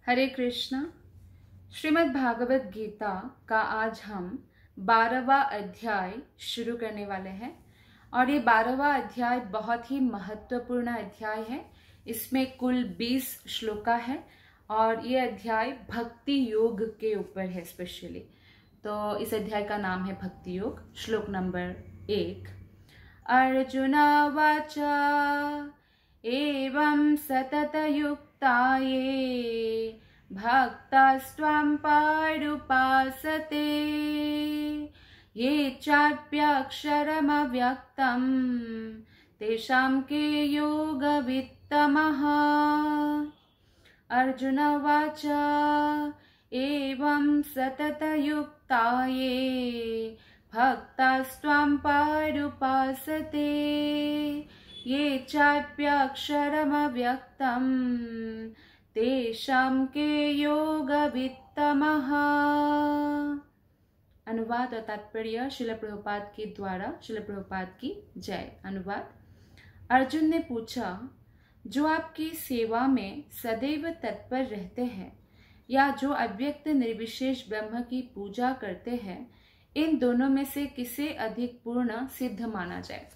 हरे कृष्णा। श्रीमद् भागवत गीता का आज हम 12वां अध्याय शुरू करने वाले हैं और ये 12वां अध्याय बहुत ही महत्वपूर्ण अध्याय है। इसमें कुल 20 श्लोका है और ये अध्याय भक्ति योग के ऊपर है स्पेशली। तो इस अध्याय का नाम है भक्ति योग। श्लोक नंबर 1। अर्जुनवाच एवं सततयुक्ताये भक्तास्त्वां पारुपासते ये चाप्यक्षरमव्यक्तं तेषां के योगवित्तमः। अर्जुनवाच एवं सततयुक्ताये भक्तास्त्वां पारुपासते ये चाप्यक्षरमव्यक्तं तेषां के योगवित्तमः। अनुवाद और तात्पर्य श्रील प्रभुपाद के द्वारा। श्रील प्रभुपाद की जय। अनुवाद। अर्जुन ने पूछा, जो आपकी सेवा में सदैव तत्पर रहते हैं या जो अव्यक्त निर्विशेष ब्रह्म की पूजा करते हैं, इन दोनों में से किसे अधिक पूर्ण सिद्ध माना जाए।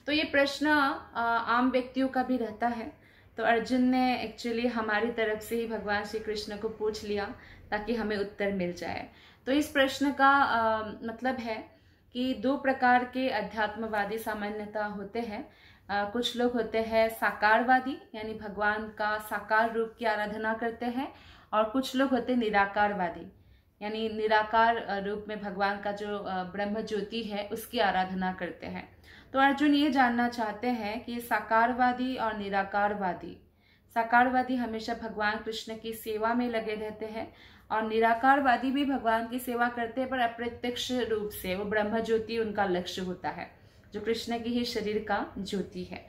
तो ये प्रश्न आम व्यक्तियों का भी रहता है। तो अर्जुन ने एक्चुअली हमारी तरफ से ही भगवान श्री कृष्ण को पूछ लिया ताकि हमें उत्तर मिल जाए। तो इस प्रश्न का मतलब है कि दो प्रकार के अध्यात्मवादी सामान्यतः होते हैं। कुछ लोग होते हैं साकारवादी, यानी भगवान का साकार रूप की आराधना करते हैं, और कुछ लोग होते हैं निराकारवादी, यानी निराकार रूप में भगवान का जो ब्रह्म ज्योति है उसकी आराधना करते हैं। तो अर्जुन ये जानना चाहते हैं कि साकारवादी और निराकारवादी, साकारवादी हमेशा भगवान कृष्ण की सेवा में लगे रहते हैं और निराकारवादी भी भगवान की सेवा करते हैं पर अप्रत्यक्ष रूप से। वो ब्रह्म ज्योति उनका लक्ष्य होता है, जो कृष्ण की ही शरीर का ज्योति है।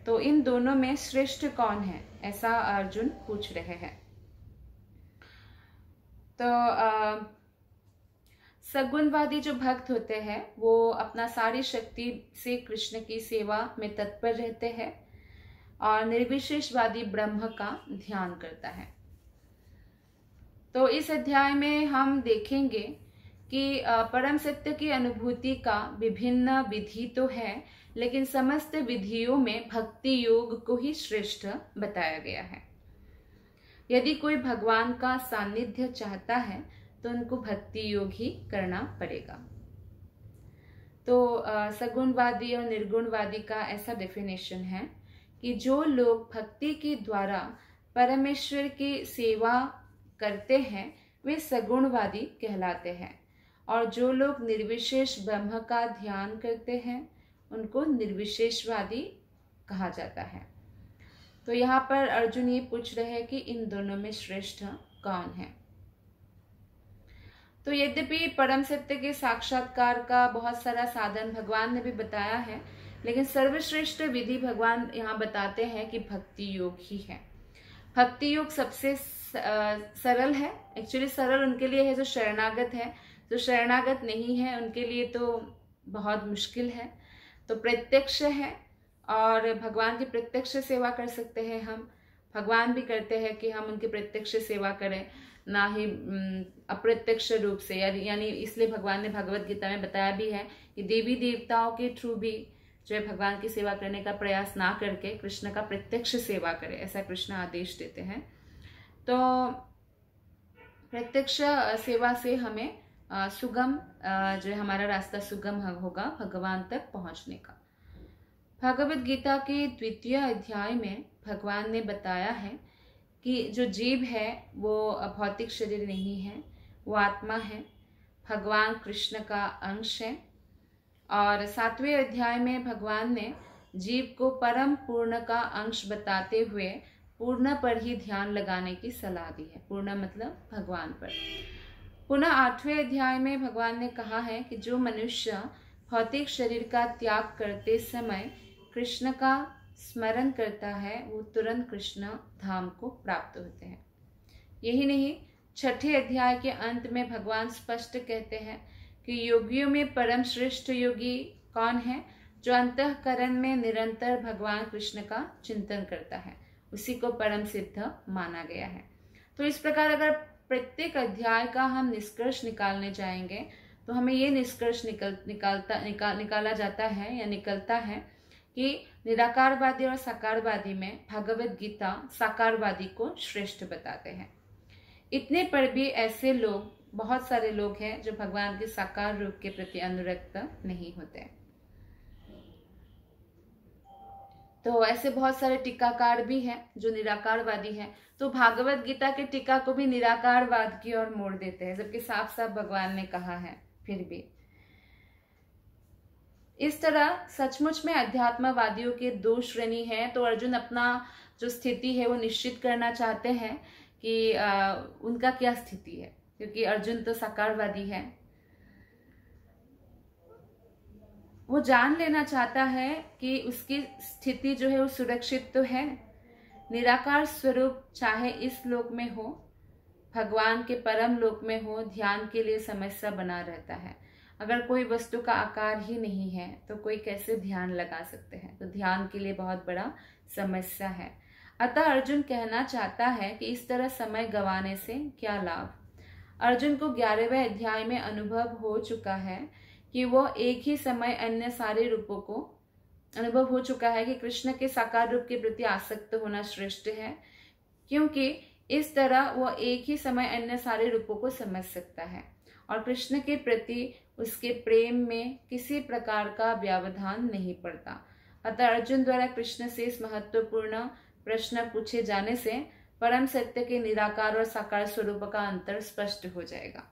तो इन दोनों में श्रेष्ठ कौन है, ऐसा अर्जुन पूछ रहे हैं। तो सगुणवादी जो भक्त होते हैं वो अपना सारी शक्ति से कृष्ण की सेवा में तत्पर रहते हैं और निर्विशेषवादी ब्रह्म का ध्यान करता है। तो इस अध्याय में हम देखेंगे कि परम सत्य की अनुभूति का विभिन्न विधि तो है, लेकिन समस्त विधियों में भक्ति योग को ही श्रेष्ठ बताया गया है। यदि कोई भगवान का सानिध्य चाहता है तो उनको भक्ति योग ही करना पड़ेगा। तो सगुणवादी और निर्गुणवादी का ऐसा डेफिनेशन है कि जो लोग भक्ति के द्वारा परमेश्वर की सेवा करते हैं वे सगुणवादी कहलाते हैं, और जो लोग निर्विशेष ब्रह्म का ध्यान करते हैं उनको निर्विशेषवादी कहा जाता है। तो यहाँ पर अर्जुन ये पूछ रहे हैं कि इन दोनों में श्रेष्ठ कौन है। तो यद्यपि परम सत्य के साक्षात्कार का बहुत सारा साधन भगवान ने भी बताया है, लेकिन सर्वश्रेष्ठ विधि भगवान यहाँ बताते हैं कि भक्ति योग ही है। भक्ति योग सबसे सरल है। एक्चुअली सरल उनके लिए है जो शरणागत है, जो शरणागत नहीं है उनके लिए तो बहुत मुश्किल है। तो प्रत्यक्ष है और भगवान की प्रत्यक्ष सेवा कर सकते हैं हम। भगवान भी करते हैं कि हम उनकी प्रत्यक्ष सेवा करें, ना ही अप्रत्यक्ष रूप से। यानी इसलिए भगवान ने भगवत गीता में बताया भी है कि देवी देवताओं के थ्रू भी जो है भगवान की सेवा करने का प्रयास ना करके कृष्ण का प्रत्यक्ष सेवा करे, ऐसा कृष्ण आदेश देते हैं। तो प्रत्यक्ष सेवा से हमें सुगम जो है हमारा रास्ता सुगम होगा भगवान तक पहुंचने का। भगवत गीता के 2वें अध्याय में भगवान ने बताया है कि जो जीव है वो भौतिक शरीर नहीं है, वो आत्मा है, भगवान कृष्ण का अंश है। और 7वें अध्याय में भगवान ने जीव को परम पूर्ण का अंश बताते हुए पूर्ण पर ही ध्यान लगाने की सलाह दी है। पूर्ण मतलब भगवान पर। पुनः 8वें अध्याय में भगवान ने कहा है कि जो मनुष्य भौतिक शरीर का त्याग करते समय कृष्ण का स्मरण करता है वो तुरंत कृष्ण धाम को प्राप्त होते हैं। यही नहीं, 6ठे अध्याय के अंत में भगवान स्पष्ट कहते हैं कि योगियों में परम श्रेष्ठ योगी कौन है, जो अंतःकरण में निरंतर भगवान कृष्ण का चिंतन करता है, उसी को परम सिद्ध माना गया है। तो इस प्रकार अगर प्रत्येक अध्याय का हम निष्कर्ष निकालने जाएंगे तो हमें ये निष्कर्ष निकाला जाता है या निकलता है कि निराकारवादी और साकारवादी में भगवत गीता साकारवादी को श्रेष्ठ बताते हैं। इतने पर भी ऐसे लोग, बहुत सारे लोग हैं जो भगवान के साकार रूप के प्रति अनुरक्त नहीं होते। तो ऐसे बहुत सारे टीकाकार भी हैं जो निराकारवादी हैं, तो भागवत गीता के टीका को भी निराकारवाद की ओर मोड़ देते हैं, जबकि साफ साफ भगवान ने कहा है। फिर भी इस तरह सचमुच में अध्यात्मवादियों के दो श्रेणी है। तो अर्जुन अपना जो स्थिति है वो निश्चित करना चाहते हैं कि उनका क्या स्थिति है, क्योंकि अर्जुन तो साकारवादी है। वो जान लेना चाहता है कि उसकी स्थिति जो है वो सुरक्षित तो है। निराकार स्वरूप चाहे इस लोक में हो, भगवान के परम लोक में हो, ध्यान के लिए समस्या बना रहता है। अगर कोई वस्तु का आकार ही नहीं है तो कोई कैसे ध्यान लगा सकते हैं, तो ध्यान के लिए बहुत बड़ा समस्या है। अतः अर्जुन कहना चाहता है कि इस तरह समय गंवाने से क्या लाभ। अर्जुन को 11वें अध्याय में अनुभव हो चुका है कि वो एक ही समय अन्य सारे रूपों को अनुभव हो चुका है कि कृष्ण के साकार रूप के प्रति आसक्त होना श्रेष्ठ है, क्योंकि इस तरह वो एक ही समय अन्य सारे रूपों को समझ सकता है और कृष्ण के प्रति उसके प्रेम में किसी प्रकार का व्यवधान नहीं पड़ता। अतः अर्जुन द्वारा कृष्ण से इस महत्वपूर्ण प्रश्न पूछे जाने से परम सत्य के निराकार और साकार स्वरूप का अंतर स्पष्ट हो जाएगा।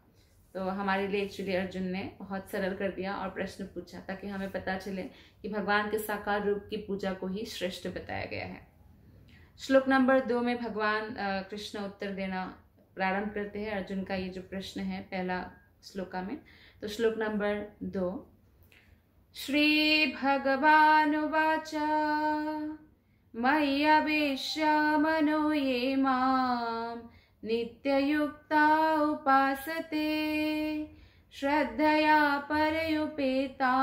तो हमारे लिए एक्चुअली अर्जुन ने बहुत सरल कर दिया और प्रश्न पूछा ताकि हमें पता चले कि भगवान के साकार रूप की पूजा को ही श्रेष्ठ बताया गया है। श्लोक नंबर 2 में भगवान कृष्ण उत्तर देना प्रारंभ करते हैं अर्जुन का ये जो प्रश्न है पहला श्लोका में। तो श्लोक नंबर 2, श्री भगवानुवाच मय्यवेश्य मनो ये माम् नित्ययुक्ता उपासते श्रद्धया परयुपेता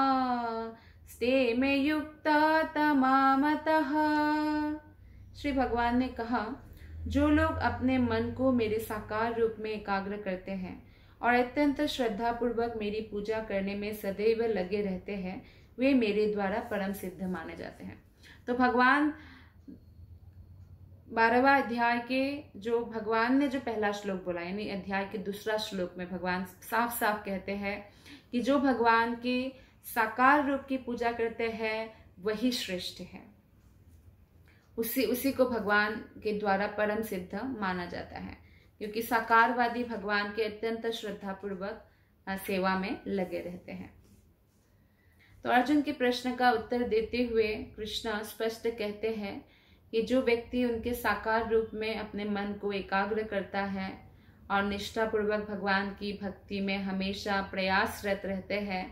स्ते मे युक्ता तमामतः। श्री भगवान ने कहा, जो लोग अपने मन को मेरे साकार रूप में एकाग्र करते हैं और अत्यंत श्रद्धा पूर्वक मेरी पूजा करने में सदैव लगे रहते हैं, वे मेरे द्वारा परम सिद्ध माने जाते हैं। तो भगवान 12वां अध्याय के जो भगवान ने जो पहला श्लोक बोला, यानी अध्याय के दूसरा श्लोक में भगवान साफ साफ कहते हैं कि जो भगवान के साकार रूप की पूजा करते हैं वही श्रेष्ठ है, उसी को भगवान के द्वारा परम सिद्ध माना जाता है, क्योंकि साकारवादी भगवान के अत्यंत श्रद्धा पूर्वक सेवा में लगे रहते हैं। तो अर्जुन के प्रश्न का उत्तर देते हुए कृष्ण स्पष्ट कहते हैं कि जो व्यक्ति उनके साकार रूप में अपने मन को एकाग्र करता है और निष्ठापूर्वक भगवान की भक्ति में हमेशा प्रयासरत रहते हैं,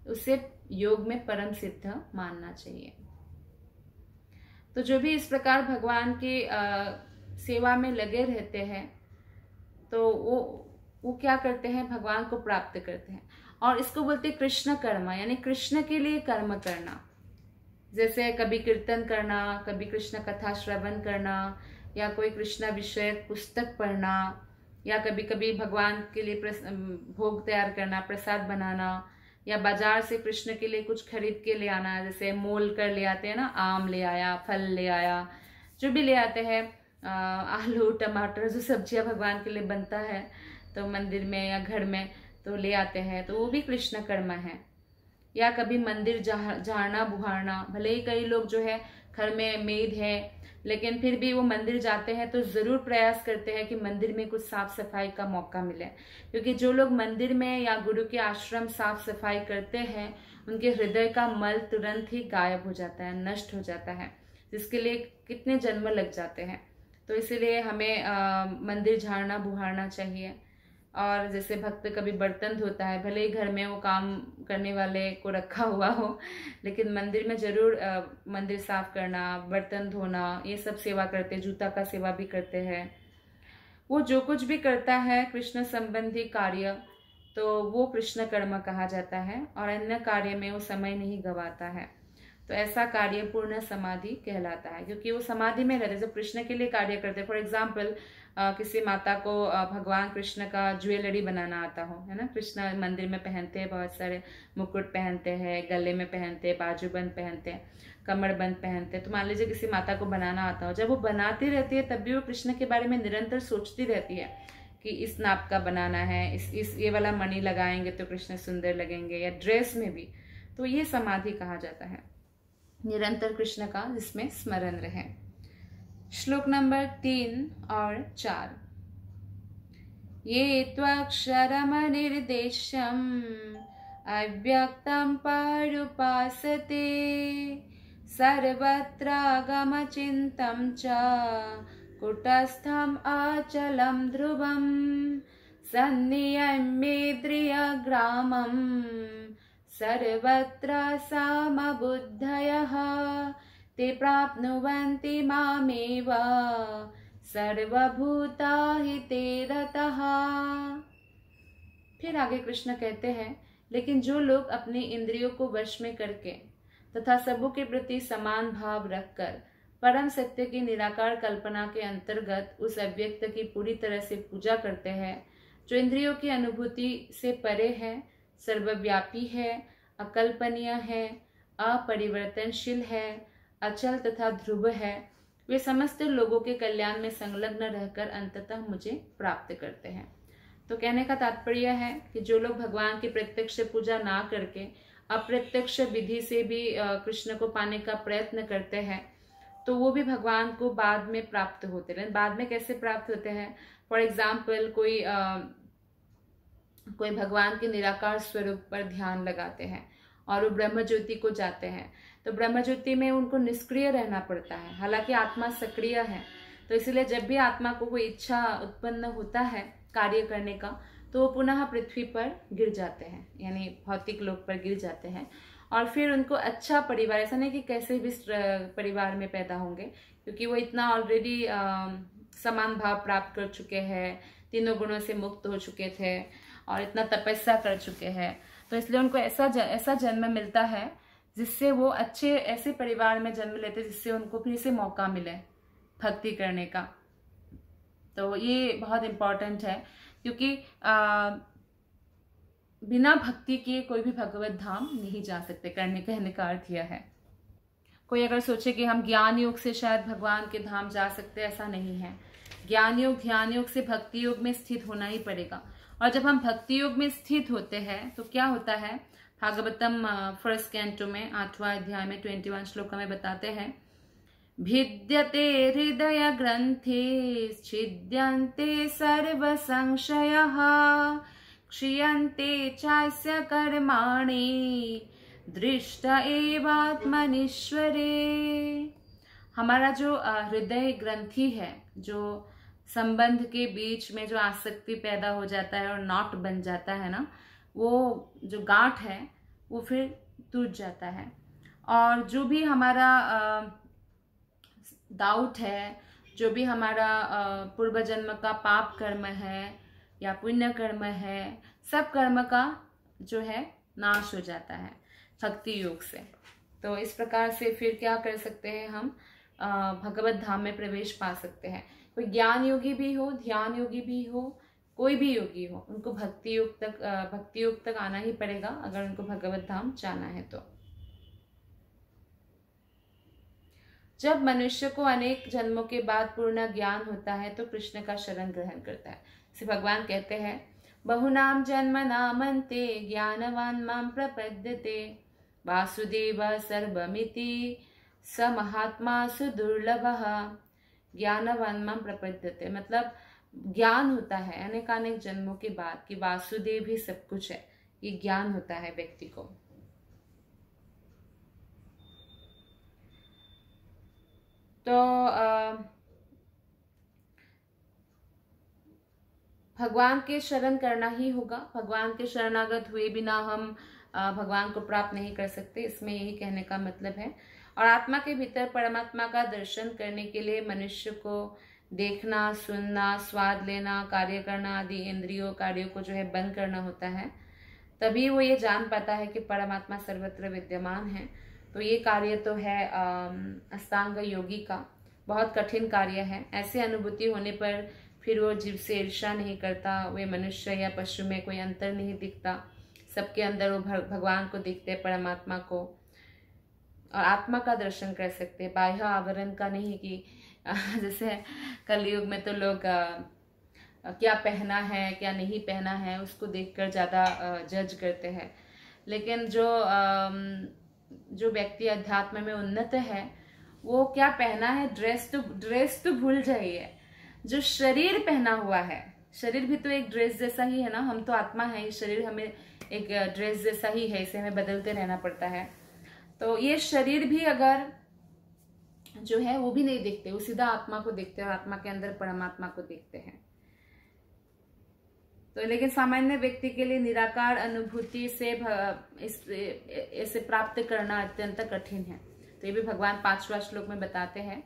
उसे योग में परम सिद्ध मानना चाहिए। तो जो भी इस प्रकार भगवान के सेवा में लगे रहते हैं तो वो क्या करते हैं, भगवान को प्राप्त करते हैं। और इसको बोलते हैं कृष्ण कर्म, यानी कृष्ण के लिए कर्म करना। जैसे कभी कीर्तन करना, कभी कृष्ण कथा श्रवण करना, या कोई कृष्ण विषयक पुस्तक पढ़ना, या कभी कभी भगवान के लिए भोग तैयार करना, प्रसाद बनाना, या बाजार से कृष्ण के लिए कुछ खरीद के ले आना, जैसे मोल कर ले आते हैं ना, आम ले आया, फल ले आया, जो भी ले आते हैं, आलू टमाटर जो सब्जियां भगवान के लिए बनता है तो मंदिर में या घर में तो ले आते हैं, तो वो भी कृष्ण कर्म है। या कभी मंदिर झाड़ना बुहारना, भले ही कई लोग जो है घर में मेड है लेकिन फिर भी वो मंदिर जाते हैं तो जरूर प्रयास करते हैं कि मंदिर में कुछ साफ सफाई का मौका मिले, क्योंकि जो लोग मंदिर में या गुरु के आश्रम साफ सफाई करते हैं उनके हृदय का मल तुरंत ही गायब हो जाता है, नष्ट हो जाता है, जिसके लिए कितने जन्म लग जाते हैं। तो इसीलिए हमें मंदिर झाड़ना बुहारना चाहिए। और जैसे भक्त कभी बर्तन धोता है, भले ही घर में वो काम करने वाले को रखा हुआ हो, लेकिन मंदिर में जरूर मंदिर साफ करना, बर्तन धोना, ये सब सेवा करते हैं, जूता का सेवा भी करते हैं। वो जो कुछ भी करता है कृष्ण संबंधी कार्य, तो वो कृष्ण कर्म कहा जाता है, और अन्य कार्य में वो समय नहीं गवाता है, तो ऐसा कार्य पूर्ण समाधि कहलाता है, क्योंकि वो समाधि में रहते। जब कृष्ण के लिए कार्य करते, फॉर एग्जाम्पल किसी माता को भगवान कृष्ण का ज्वेलरी बनाना आता हो, है ना। कृष्ण मंदिर में पहनते हैं, बहुत सारे मुकुट पहनते हैं, गले में पहनते हैं, बाजूबंद पहनते हैं, कमरबंद पहनते हैं। तो मान लीजिए किसी माता को बनाना आता हो, जब वो बनाती रहती है तब भी वो कृष्ण के बारे में निरंतर सोचती रहती है कि इस नाप का बनाना है, इस ये वाला मणि लगाएंगे तो कृष्ण सुंदर लगेंगे, या ड्रेस में भी। तो ये समाधि कहा जाता है, निरंतर कृष्ण का जिसमें स्मरण रहे। श्लोक नंबर 3 और 4। ये त्वक्षरमनिर्देश्यम् अव्यक्तं परुपासते सर्वत्रागमचिन्तं च कुटस्थम् अचलं ध्रुवम् सन्नियम्येन्द्रियग्रामम् सर्वत्र समबुद्धयः ते प्राप्नुवन्ति मामेव सर्वभूताहिते रतः। फिर आगे कृष्ण कहते हैं, लेकिन जो लोग अपनी इंद्रियों को वश में करके तथा सबों के प्रति समान भाव रखकर परम सत्य की निराकार कल्पना के अंतर्गत उस अव्यक्त की पूरी तरह से पूजा करते हैं, जो इंद्रियों की अनुभूति से परे है, सर्वव्यापी है, अकल्पनीय है, अपरिवर्तनशील है, अचल तथा ध्रुव है, वे समस्त लोगों के कल्याण में संलग्न रहकर अंततः मुझे प्राप्त करते हैं। तो कहने का तात्पर्य है कि जो लोग भगवान की प्रत्यक्ष पूजा ना करके अप्रत्यक्ष विधि से भी कृष्ण को पाने का प्रयत्न करते हैं, तो वो भी भगवान को बाद में प्राप्त होते हैं। बाद में कैसे प्राप्त होते हैं? फॉर एग्जाम्पल कोई भगवान के निराकार स्वरूप पर ध्यान लगाते हैं और वो ब्रह्म ज्योति को जाते हैं, तो ब्रह्म ज्योति में उनको निष्क्रिय रहना पड़ता है, हालांकि आत्मा सक्रिय है। तो इसलिए जब भी आत्मा को कोई इच्छा उत्पन्न होता है कार्य करने का, तो वो पुनः पृथ्वी पर गिर जाते हैं, यानी भौतिक लोक पर गिर जाते हैं। और फिर उनको अच्छा परिवार, ऐसा नहीं कि कैसे भी परिवार में पैदा होंगे, क्योंकि वो इतना ऑलरेडी समान भाव प्राप्त कर चुके हैं, तीनों गुणों से मुक्त हो चुके थे और इतना तपस्या कर चुके हैं। तो इसलिए उनको ऐसा जन्म मिलता है जिससे वो अच्छे ऐसे परिवार में जन्म लेते जिससे उनको फिर से मौका मिले भक्ति करने का। तो ये बहुत इम्पोर्टेंट है, क्योंकि बिना भक्ति के कोई भी भगवत धाम नहीं जा सकते, कहने का अर्थ यह है। कोई अगर सोचे कि हम ज्ञान योग से शायद भगवान के धाम जा सकते, ऐसा नहीं है। ज्ञान योग ध्यान योग से भक्ति योग में स्थित होना ही पड़ेगा। और जब हम भक्ति योग में स्थित होते हैं तो क्या होता है? भागवतम 1st कैंटो में 8वां अध्याय में 21 श्लोक में बताते हैं, भिद्यते हृदय ग्रंथे छिद्यन्ते सर्व संशयः क्षीयन्ते चास्य कर्माणि दृष्ट एवात्मनीश्वरे। हमारा जो हृदय ग्रंथि है, जो संबंध के बीच में जो आसक्ति पैदा हो जाता है और नॉट बन जाता है ना, वो जो गांठ है वो फिर टूट जाता है। और जो भी हमारा डाउट है, जो भी हमारा पूर्व जन्म का पाप कर्म है या पुण्य कर्म है, सब कर्म का जो है नाश हो जाता है भक्ति योग से। तो इस प्रकार से फिर क्या कर सकते हैं हम? भगवत धाम में प्रवेश पा सकते हैं। कोई ज्ञान योगी भी हो, ध्यान योगी भी हो, कोई भी योगी हो, उनको भक्ति योग तक आना ही पड़ेगा अगर उनको भगवत धाम जाना है। तो जब मनुष्य को अनेक जन्मों के बाद पूर्ण ज्ञान होता है तो कृष्ण का शरण ग्रहण करता है। इसे भगवान कहते हैं, बहुनाम जन्म नामन्ते ज्ञानवान माम प्रपद्यते वासुदेव सर्वमिति स महात्मा सुदुर्लभः। ज्ञानवान माम प्रपद्यते मतलब ज्ञान होता है अनेकानेक जन्मों के बाद कि वासुदेव ही सब कुछ है, ये ज्ञान होता है व्यक्ति को। तो भगवान के शरण करना ही होगा। भगवान के शरणागत हुए बिना हम भगवान को प्राप्त नहीं कर सकते, इसमें यही कहने का मतलब है। और आत्मा के भीतर परमात्मा का दर्शन करने के लिए मनुष्य को देखना, सुनना, स्वाद लेना, कार्य करना आदि इंद्रियों कार्यों को जो है बंद करना होता है, तभी वो ये जान पाता है कि परमात्मा सर्वत्र विद्यमान है। तो ये कार्य तो है अष्टांग योगी का बहुत कठिन कार्य है। ऐसी अनुभूति होने पर फिर वो जीव से ईर्ष्या नहीं करता, वे मनुष्य या पशु में कोई अंतर नहीं दिखता, सबके अंदर वो भगवान को दिखते, परमात्मा को, और आत्मा का दर्शन कर सकते हैं, बाह्य आवरण का नहीं कि जैसे कलयुग में तो लोग क्या पहना है क्या नहीं पहना है उसको देखकर ज़्यादा जज करते हैं। लेकिन जो व्यक्ति अध्यात्म में उन्नत है वो क्या पहना है, ड्रेस तो भूल जाइए, जो शरीर पहना हुआ है, शरीर भी तो एक ड्रेस जैसा ही है ना, हम तो आत्मा है, ये शरीर हमें एक ड्रेस जैसा ही है, इसे हमें बदलते रहना पड़ता है। तो ये शरीर भी अगर जो है वो भी नहीं देखते, वो सीधा आत्मा को देखते हैं और आत्मा के अंदर परमात्मा को देखते हैं। तो लेकिन सामान्य व्यक्ति के लिए निराकार अनुभूति से इसे प्राप्त करना अत्यंत कठिन है। तो ये भी भगवान 5वां श्लोक में बताते हैं,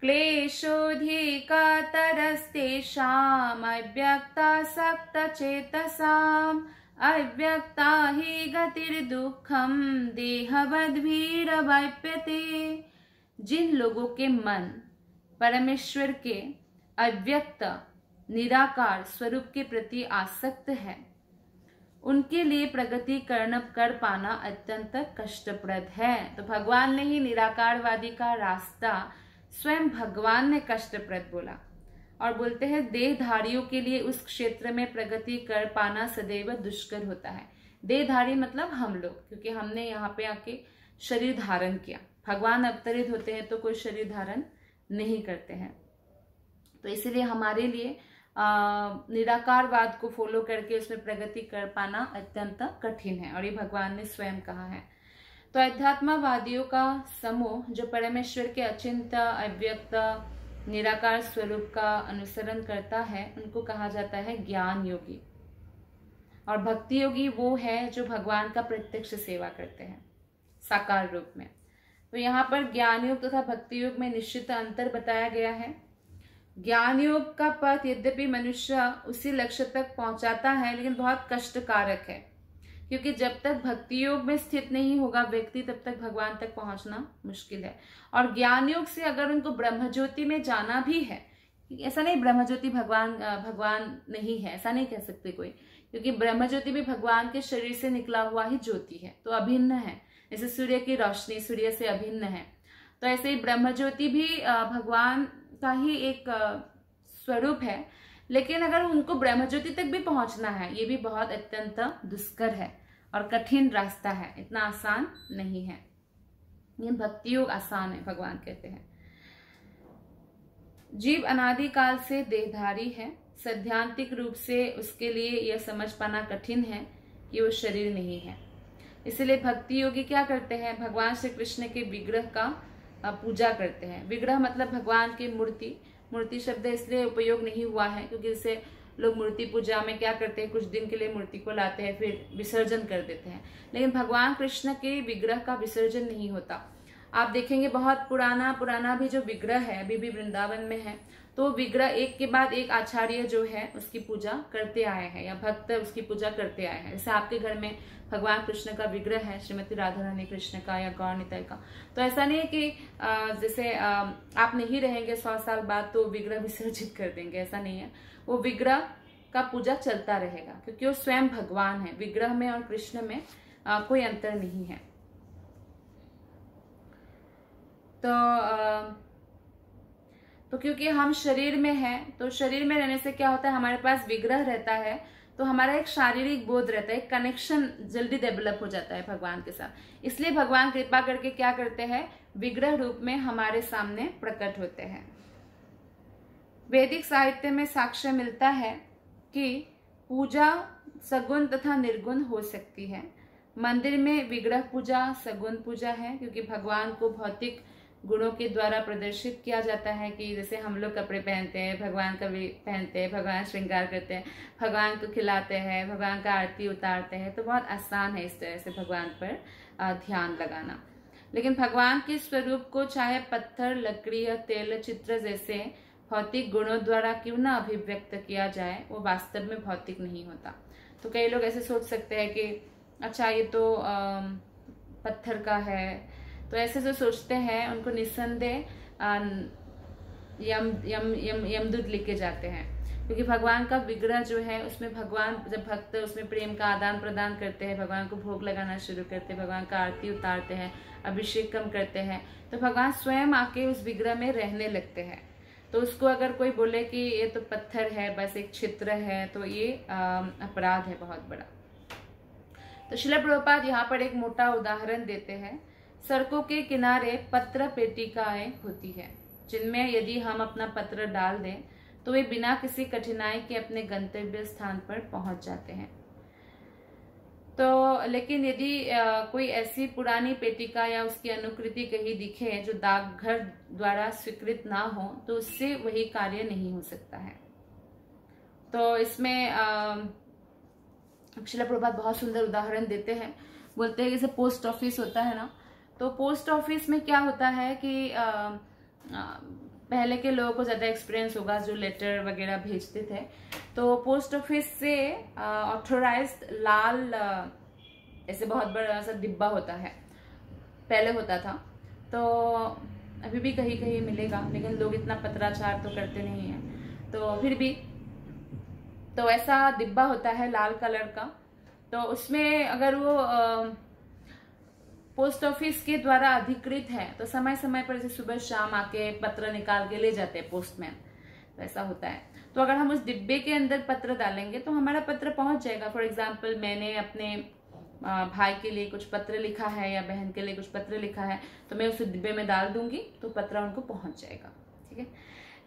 क्लेशोऽधिकतरस्तेषाम् अव्यक्तासक्त चेतसाम् अव्यक्ता हि गतिर्दुःखं देहवद्भिरवाप्यते। जिन लोगों के मन परमेश्वर के अव्यक्त निराकार स्वरूप के प्रति आसक्त है, उनके लिए प्रगति कर पाना अत्यंत कष्टप्रद है। तो भगवान ने ही निराकारवादी का रास्ता स्वयं भगवान ने कष्टप्रद बोला, और बोलते हैं देहधारियों के लिए उस क्षेत्र में प्रगति कर पाना सदैव दुष्कर होता है। देहधारी मतलब हम लोग, क्योंकि हमने यहाँ पे आके शरीर धारण किया। भगवान अवतरित होते हैं तो कोई शरीर धारण नहीं करते हैं। तो इसीलिए हमारे लिए निराकारवाद को फॉलो करके उसमें प्रगति कर पाना अत्यंत कठिन है, और ये भगवान ने स्वयं कहा है। तो अध्यात्मवादियों का समूह जो परमेश्वर के अचिंत्य अव्यक्त निराकार स्वरूप का अनुसरण करता है, उनको कहा जाता है ज्ञान योगी। और भक्ति योगी वो है जो भगवान का प्रत्यक्ष सेवा करते हैं साकार रूप में। तो यहाँ पर ज्ञान योग तथा भक्ति योग में निश्चित अंतर बताया गया है। ज्ञान योग का पथ यद्यपि मनुष्य उसी लक्ष्य तक पहुंचाता है, लेकिन बहुत कष्टकारक है, क्योंकि जब तक भक्ति योग में स्थित नहीं होगा व्यक्ति, तब तक भगवान तक पहुंचना मुश्किल है। और ज्ञान योग से अगर उनको ब्रह्मज्योति में जाना भी है, ऐसा नहीं ब्रह्मज्योति भगवान नहीं है, ऐसा नहीं कह सकते कोई, क्योंकि ब्रह्मज्योति भी भगवान के शरीर से निकला हुआ ही ज्योति है, तो अभिन्न है। जैसे सूर्य की रोशनी सूर्य से अभिन्न है, तो ऐसे ही ब्रह्मज्योति भी भगवान का ही एक स्वरूप है। लेकिन अगर उनको ब्रह्मज्योति तक भी पहुंचना है, ये भी बहुत अत्यंत दुष्कर है और कठिन रास्ता है, इतना आसान नहीं है। ये भक्ति योग आसान है, भगवान कहते हैं। जीव अनादिकाल से देहधारी है, सैद्धांतिक रूप से उसके लिए यह समझ पाना कठिन है कि वो शरीर नहीं है। इसलिए भक्ति योगी क्या करते हैं, भगवान श्री कृष्ण के विग्रह का पूजा करते हैं। विग्रह मतलब भगवान की मूर्ति। मूर्ति शब्द इसलिए उपयोग नहीं हुआ है क्योंकि जैसे लोग मूर्ति पूजा में क्या करते हैं, कुछ दिन के लिए मूर्ति को लाते हैं फिर विसर्जन कर देते हैं, लेकिन भगवान कृष्ण के विग्रह का विसर्जन नहीं होता। आप देखेंगे बहुत पुराना भी जो विग्रह है अभी भी वृंदावन में है, तो विग्रह एक के बाद एक आचार्य जो है उसकी पूजा करते आए हैं या भक्त उसकी पूजा करते आए हैं। जैसे आपके घर में भगवान कृष्ण का विग्रह है, श्रीमती राधा रानी कृष्ण का या गौर निताई का, तो ऐसा नहीं है कि जैसे आप नहीं रहेंगे 100 साल बाद तो विग्रह विसर्जित कर देंगे, ऐसा नहीं है। वो विग्रह का पूजा चलता रहेगा क्योंकि वो स्वयं भगवान है। विग्रह में और कृष्ण में कोई अंतर नहीं है। तो क्योंकि हम शरीर में हैं, तो शरीर में रहने से क्या होता है, हमारे पास विग्रह रहता है तो हमारा एक शारीरिक बोध रहता है, एक कनेक्शन जल्दी डेवलप हो जाता है भगवान के साथ। इसलिए भगवान कृपा करके क्या करते हैं, विग्रह रूप में हमारे सामने प्रकट होते हैं। वैदिक साहित्य में साक्ष्य मिलता है कि पूजा सगुण तथा निर्गुण हो सकती है। मंदिर में विग्रह पूजा सगुण पूजा है क्योंकि भगवान को भौतिक गुणों के द्वारा प्रदर्शित किया जाता है कि जैसे हम लोग कपड़े पहनते हैं, भगवान का भी पहनते हैं, भगवान श्रृंगार करते हैं, भगवान को खिलाते हैं, भगवान का आरती उतारते हैं, तो बहुत आसान है इस तरह से भगवान पर ध्यान लगाना। लेकिन भगवान के स्वरूप को चाहे पत्थर, लकड़ी या तेल चित्र जैसे भौतिक गुणों द्वारा क्यों न अभिव्यक्त किया जाए, वो वास्तव में भौतिक नहीं होता। तो कई लोग ऐसे सोच सकते हैं कि अच्छा ये तो पत्थर का है, तो ऐसे जो सोचते हैं उनको निस्संदेह यमदूत लेके जाते हैं, क्योंकि भगवान का विग्रह जो है उसमें भगवान, जब भक्त उसमें प्रेम का आदान प्रदान करते हैं, भगवान को भोग लगाना शुरू करते हैं, भगवान का आरती उतारते हैं, अभिषेक कम करते हैं, तो भगवान स्वयं आके उस विग्रह में रहने लगते हैं। तो उसको अगर कोई बोले कि ये तो पत्थर है, बस एक चित्र है, तो ये अपराध है बहुत बड़ा। तो श्रील प्रभुपाद यहाँ पर एक मोटा उदाहरण देते हैं। सड़कों के किनारे पत्र पेटिकाएं होती है, जिनमें यदि हम अपना पत्र डाल दें तो वे बिना किसी कठिनाई के अपने गंतव्य स्थान पर पहुंच जाते हैं। तो लेकिन यदि कोई ऐसी पुरानी पेटिका या उसकी अनुकृति कहीं दिखे जो डाकघर द्वारा स्वीकृत ना हो, तो उससे वही कार्य नहीं हो सकता है। तो इसमें श्रील प्रभुपाद बहुत सुंदर उदाहरण देते हैं। बोलते हैं जैसे पोस्ट ऑफिस होता है ना, तो पोस्ट ऑफिस में क्या होता है कि पहले के लोगों को ज्यादा एक्सपीरियंस होगा जो लेटर वगैरह भेजते थे। तो पोस्ट ऑफिस से ऑथोराइज्ड लाल ऐसे बहुत बड़ा सा डिब्बा होता है, पहले होता था, तो अभी भी कहीं कहीं मिलेगा, लेकिन लोग इतना पत्राचार तो करते नहीं है। तो फिर भी तो ऐसा डिब्बा होता है लाल कलर का, तो उसमें अगर वो पोस्ट ऑफिस के द्वारा अधिकृत है तो समय समय पर जैसे सुबह शाम आके पत्र निकाल के ले जाते हैं पोस्टमैन, तो ऐसा होता है। तो अगर हम उस डिब्बे के अंदर पत्र डालेंगे तो हमारा पत्र पहुंच जाएगा। फॉर एग्जाम्पल मैंने अपने भाई के लिए कुछ पत्र लिखा है या बहन के लिए कुछ पत्र लिखा है, तो मैं उस डिब्बे में डाल दूंगी तो पत्र उनको पहुंच जाएगा, ठीक है।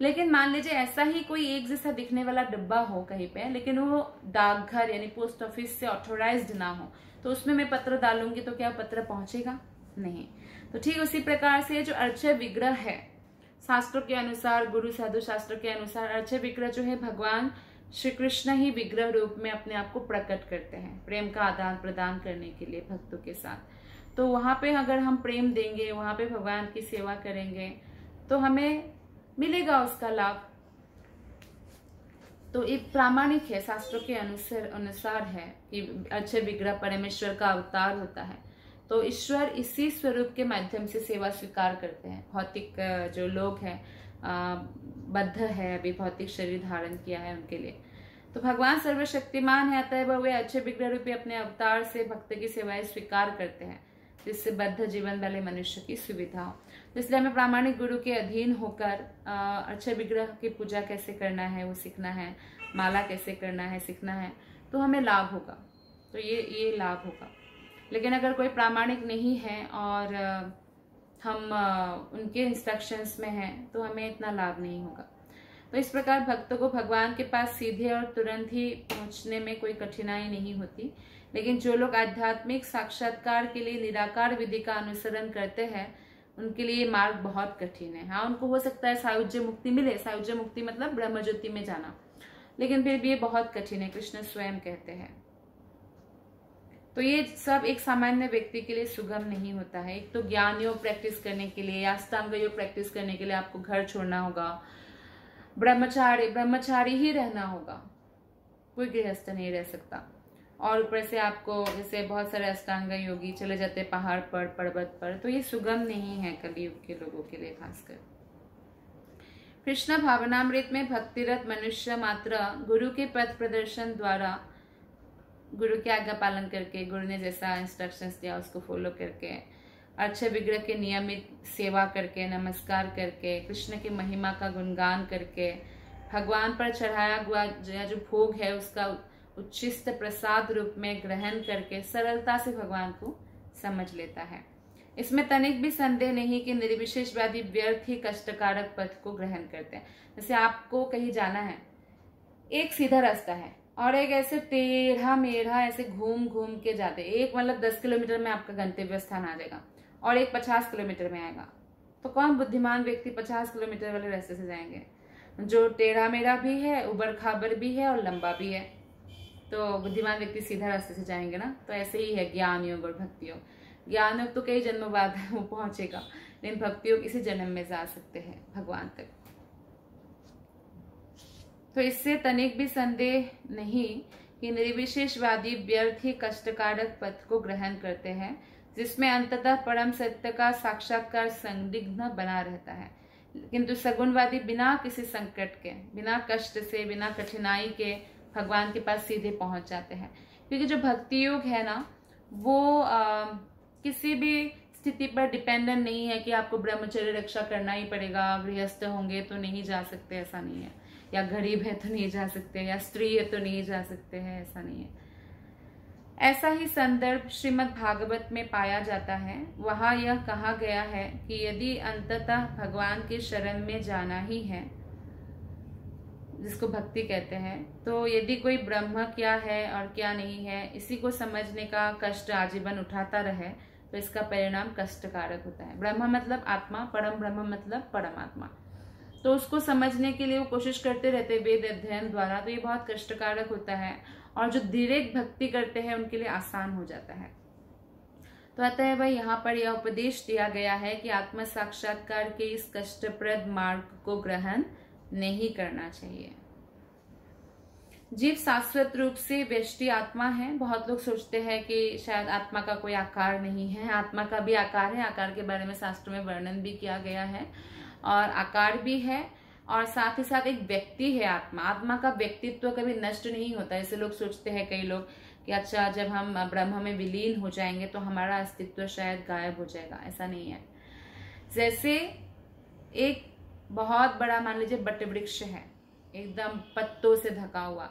लेकिन मान लीजिए ऐसा ही कोई एक जैसा दिखने वाला डिब्बा हो कहीं पे, लेकिन वो डाकघर यानी पोस्ट ऑफिस से ऑथोराइज्ड ना हो, तो उसमें मैं पत्र डालूंगी तो क्या पत्र पहुंचेगा? नहीं। तो ठीक उसी प्रकार से जो अर्चय विग्रह है, शास्त्रों के अनुसार, गुरु साधु शास्त्रों के अनुसार अर्चय विग्रह जो है भगवान श्री कृष्ण ही विग्रह रूप में अपने आप को प्रकट करते हैं, प्रेम का आदान प्रदान करने के लिए भक्तों के साथ। तो वहां पे अगर हम प्रेम देंगे, वहां पे भगवान की सेवा करेंगे, तो हमें मिलेगा उसका लाभ। तो ये प्रामाणिक है, शास्त्रों के अनुसार है कि अर्चय विग्रह परमेश्वर का अवतार होता है। तो ईश्वर इसी स्वरूप के माध्यम से सेवा स्वीकार करते हैं। भौतिक जो लोग हैं, बद्ध है, अभी भौतिक शरीर धारण किया है उनके लिए, तो भगवान सर्वशक्तिमान है, अतः वे अच्छे विग्रह रूपी अपने अवतार से भक्त की सेवाएं स्वीकार करते हैं, जिससे बद्ध जीवन वाले मनुष्य की सुविधा हो। इसलिए हमें प्रामाणिक गुरु के अधीन होकर अच्छे विग्रह की पूजा कैसे करना है वो सीखना है, माला कैसे करना है सीखना है, तो हमें लाभ होगा। तो ये लाभ होगा। लेकिन अगर कोई प्रामाणिक नहीं है और हम उनके इंस्ट्रक्शंस में हैं, तो हमें इतना लाभ नहीं होगा। तो इस प्रकार भक्तों को भगवान के पास सीधे और तुरंत ही पहुंचने में कोई कठिनाई नहीं होती। लेकिन जो लोग आध्यात्मिक साक्षात्कार के लिए निराकार विधि का अनुसरण करते हैं, उनके लिए मार्ग बहुत कठिन है। हाँ, उनको हो सकता है सायुज्य मुक्ति मिले, सायुज्य मुक्ति मतलब ब्रह्मज्योति में जाना, लेकिन फिर भी ये बहुत कठिन है, कृष्ण स्वयं कहते हैं। तो ये सब एक सामान्य व्यक्ति के लिए सुगम नहीं होता है। एक तो ज्ञान योग प्रैक्टिस करने के लिए, अष्टांग योग प्रैक्टिस करने के लिए आपको घर छोड़ना होगा, ब्रह्मचारी ही रहना होगा, कोई गृहस्थ नहीं रह सकता। और ऊपर से आपको जैसे बहुत सारे अष्टांग योगी चले जाते हैं पहाड़ पर, पर्वत पर, तो ये सुगम नहीं है कलयुग के लोगों के लिए खासकर। कृष्ण भावनामृत में भक्तिरत मनुष्य मात्र गुरु के पथ प्रदर्शन द्वारा, गुरु की आज्ञा पालन करके, गुरु ने जैसा इंस्ट्रक्शंस दिया उसको फॉलो करके, अच्छे विग्रह के नियमित सेवा करके, नमस्कार करके, कृष्ण की महिमा का गुणगान करके, भगवान पर चढ़ाया हुआ जो भोग है उसका उच्छिष्ट प्रसाद रूप में ग्रहण करके सरलता से भगवान को समझ लेता है। इसमें तनिक भी संदेह नहीं कि निर्विशेषवादी व्यर्थ ही कष्टकारक पथ को ग्रहण करते हैं। जैसे आपको कहीं जाना है, एक सीधा रास्ता है और एक ऐसे टेढ़ा मेढ़ा ऐसे घूम घूम के जाते, एक मतलब 10 किलोमीटर में आपका गंतव्य स्थान आ जाएगा और एक 50 किलोमीटर में आएगा। तो कौन बुद्धिमान व्यक्ति 50 किलोमीटर वाले रास्ते से जाएंगे, जो टेढ़ा मेढ़ा भी है, उबड़ खाबड़ भी है और लंबा भी है। तो बुद्धिमान व्यक्ति सीधा रास्ते से जाएंगे ना। तो ऐसे ही है ज्ञान योग और भक्ति योग। ज्ञान योग तो कई जन्मों बाद वो पहुंचेगा, लेकिन भक्ति योग इसी जन्म में जा सकते हैं भगवान तक। तो इससे तनिक भी संदेह नहीं कि निर्विशेषवादी व्यर्थ ही कष्टकारक पथ को ग्रहण करते हैं, जिसमें अंततः परम सत्य का साक्षात्कार संदिग्ध बना रहता है। किंतु सगुणवादी बिना किसी संकट के, बिना कष्ट से, बिना कठिनाई के भगवान के पास सीधे पहुंच जाते हैं। क्योंकि जो भक्ति योग है ना, वो किसी भी स्थिति पर डिपेंडेंट नहीं है कि आपको ब्रह्मचर्य रक्षा करना ही पड़ेगा, गृहस्थ होंगे तो नहीं जा सकते, ऐसा नहीं है, या गरीब है तो नहीं जा सकते, या स्त्री है तो नहीं जा सकते हैं, ऐसा नहीं है। ऐसा ही संदर्भ श्रीमद् भागवत में पाया जाता है। वहां यह कहा गया है कि यदि अंततः भगवान के शरण में जाना ही है, जिसको भक्ति कहते हैं, तो यदि कोई ब्रह्म क्या है और क्या नहीं है इसी को समझने का कष्ट आजीवन उठाता रहे तो इसका परिणाम कष्टकारक होता है। ब्रह्म मतलब आत्मा, परम ब्रह्म मतलब परमात्मा, तो उसको समझने के लिए वो कोशिश करते रहते वेद अध्ययन द्वारा, तो ये बहुत कष्टकारक होता है। और जो धीरे भक्ति करते हैं उनके लिए आसान हो जाता है। तो अतः वह यहाँ पर यह उपदेश दिया गया है कि आत्म साक्षात्कार के इस कष्टप्रद मार्ग को ग्रहण नहीं करना चाहिए। जीव शाश्वत रूप से व्यष्टि आत्मा है। बहुत लोग सोचते हैं कि शायद आत्मा का कोई आकार नहीं है। आत्मा का भी आकार है, आकार के बारे में शास्त्र में वर्णन भी किया गया है, और आकार भी है, और साथ ही साथ एक व्यक्ति है आत्मा। आत्मा का व्यक्तित्व कभी नष्ट नहीं होता। ऐसे लोग सोचते हैं कई लोग कि अच्छा जब हम ब्रह्म में विलीन हो जाएंगे तो हमारा अस्तित्व शायद गायब हो जाएगा। ऐसा नहीं है। जैसे एक बहुत बड़ा मान लीजिए बट वृक्ष है, एकदम पत्तों से ढका हुआ,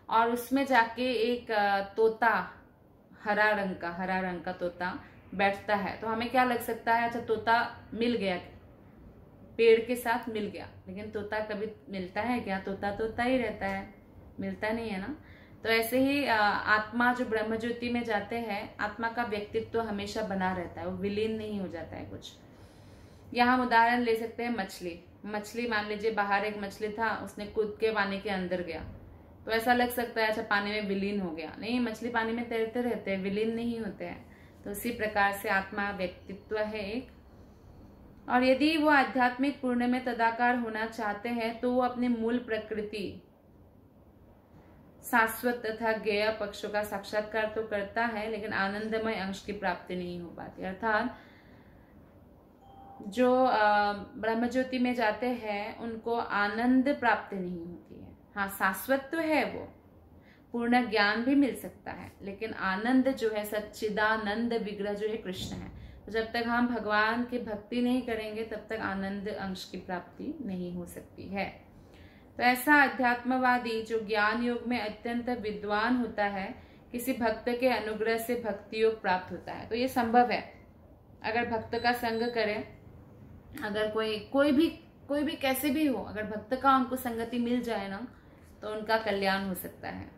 और उसमें जाके एक तोता, हरा रंग का तोता बैठता है, तो हमें क्या लग सकता है, अच्छा तोता मिल गया, पेड़ के साथ मिल गया। लेकिन तोता कभी मिलता है क्या? तोता तोता ही रहता है, मिलता नहीं है ना। तो ऐसे ही आत्मा जो ब्रह्म ज्योति में जाते हैं, आत्मा का व्यक्तित्व हमेशा बना रहता है, वो विलीन नहीं हो जाता है कुछ। यहाँ हम उदाहरण ले सकते हैं मछली मान लीजिए बाहर एक मछली था, उसने कूद के पानी के अंदर गया, तो ऐसा लग सकता है अच्छा पानी में विलीन हो गया। नहीं, मछली पानी में तैरते रहते हैं, विलीन नहीं होते हैं। तो इसी प्रकार से आत्मा व्यक्तित्व है एक, और यदि वो आध्यात्मिक पूर्ण में तदाकार होना चाहते हैं तो वो अपने मूल प्रकृति शाश्वत तथा ज्ञेय पक्षों का साक्षात्कार तो करता है, लेकिन आनंदमय अंश की प्राप्ति नहीं हो पाती। अर्थात जो ब्रह्मज्योति में जाते हैं उनको आनंद प्राप्ति नहीं होती है। हाँ, शाश्वत तो है, वो पूर्ण ज्ञान भी मिल सकता है, लेकिन आनंद जो है, सच्चिदानंद विग्रह जो है कृष्ण है। तो जब तक हम भगवान की भक्ति नहीं करेंगे तब तक आनंद अंश की प्राप्ति नहीं हो सकती है। तो ऐसा अध्यात्मवादी जो ज्ञान योग में अत्यंत विद्वान होता है, किसी भक्त के अनुग्रह से भक्ति योग प्राप्त होता है। तो ये संभव है, अगर भक्त का संग करें, अगर कोई भी कैसे भी हो, अगर भक्त का उनको संगति मिल जाए ना, तो उनका कल्याण हो सकता है।